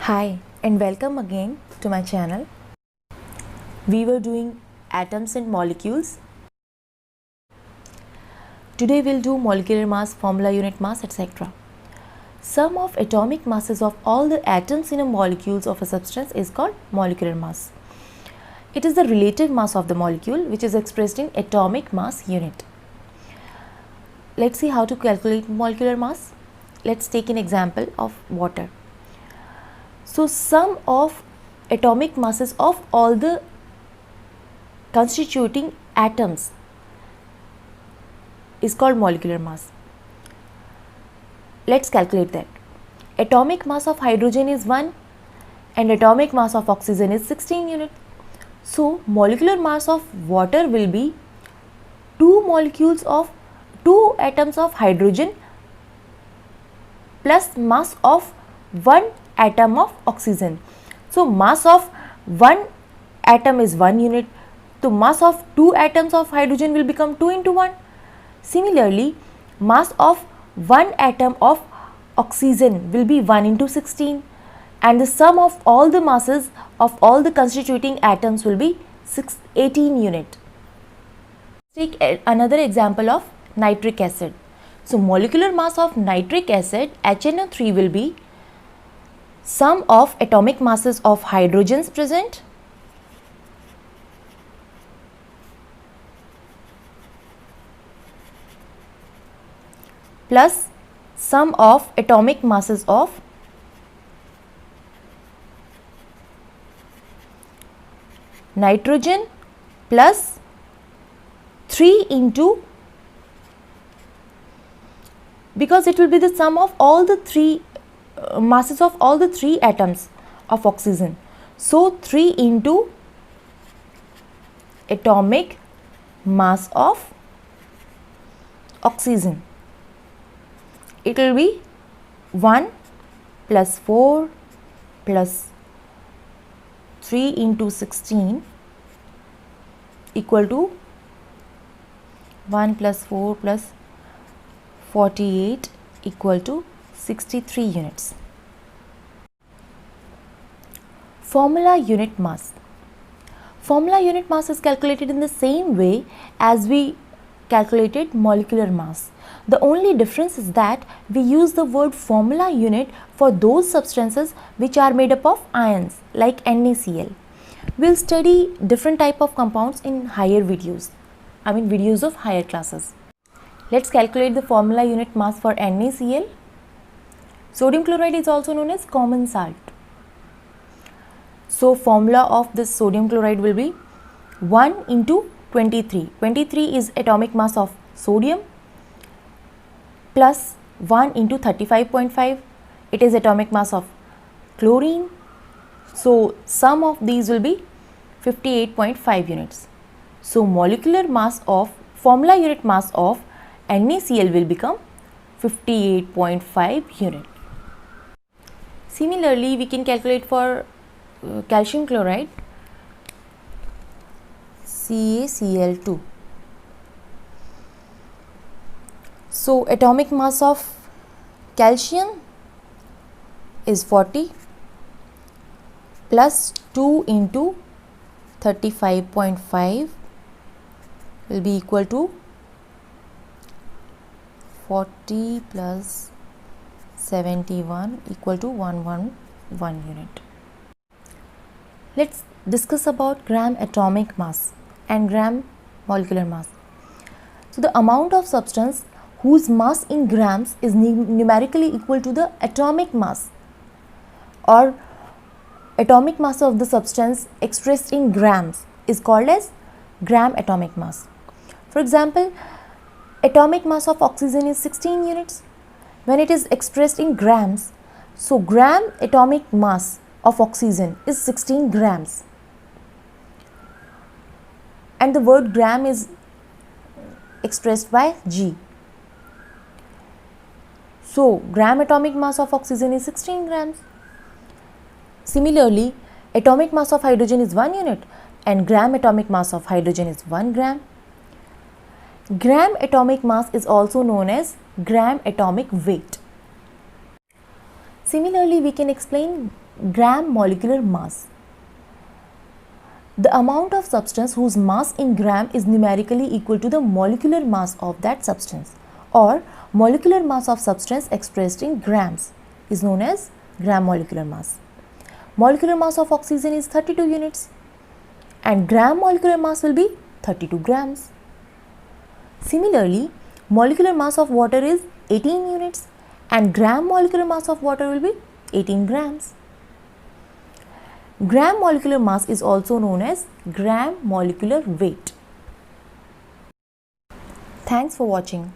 Hi and welcome again to my channel. We were doing atoms and molecules. Today we'll do molecular mass, formula, unit mass, etc. Sum of atomic masses of all the atoms in a molecules of a substance is called molecular mass. It is the relative mass of the molecule which is expressed in atomic mass unit. Let's see how to calculate molecular mass. Let's take an example of water. So sum of atomic masses of all the constituting atoms is called molecular mass. Let's calculate that. Atomic mass of hydrogen is 1 and atomic mass of oxygen is 16 units. So molecular mass of water will be 2 atoms of hydrogen plus mass of 1 atom of oxygen. So mass of 1 atom is 1 unit. So mass of 2 atoms of hydrogen will become 2 into 1. Similarly, mass of 1 atom of oxygen will be 1 into 16 and the sum of all the masses of all the constituting atoms will be 18 unit. Take another example of nitric acid. So molecular mass of nitric acid HNO3 will be sum of atomic masses of hydrogens present plus sum of atomic masses of nitrogen plus 3 into, because it will be the sum of all the masses of all the 3 atoms of oxygen. So 3 into atomic mass of oxygen. It will be 1 plus 4 plus 3 into 16 equal to 1 plus 4 plus 48 equal to 63 units. Formula unit mass. Formula unit mass is calculated in the same way as we calculated molecular mass. The only difference is that we use the word formula unit for those substances which are made up of ions like NaCl. We'll study different type of compounds in higher videos. Videos of higher classes. Let's calculate the formula unit mass for NaCl. Sodium chloride is also known as common salt. So formula of this sodium chloride will be 1 into 23. 23 is atomic mass of sodium plus 1 into 35.5. It is atomic mass of chlorine. So sum of these will be 58.5 units. So molecular mass of formula unit mass of NaCl will become 58.5 unit. Similarly, we can calculate for calcium chloride, CaCl2. So atomic mass of calcium is 40 plus 2 into 35.5 will be equal to 40 plus 71 equal to 111 unit. Let's discuss about gram atomic mass and gram molecular mass. So the amount of substance whose mass in grams is numerically equal to the atomic mass or atomic mass of the substance expressed in grams is called as gram atomic mass. For example, atomic mass of oxygen is 16 units. When it is expressed in grams, so gram atomic mass of oxygen is 16 grams. And the word gram is expressed by G. So gram atomic mass of oxygen is 16 grams. Similarly, atomic mass of hydrogen is 1 unit and gram atomic mass of hydrogen is 1 gram. Gram atomic mass is also known as gram atomic weight. Similarly, we can explain gram molecular mass. The amount of substance whose mass in gram is numerically equal to the molecular mass of that substance, or molecular mass of substance expressed in grams is known as gram molecular mass. Molecular mass of oxygen is 32 units and gram molecular mass will be 32 grams. Similarly, molecular mass of water is 18 units and gram molecular mass of water will be 18 grams. Gram molecular mass is also known as gram molecular weight. Thanks for watching.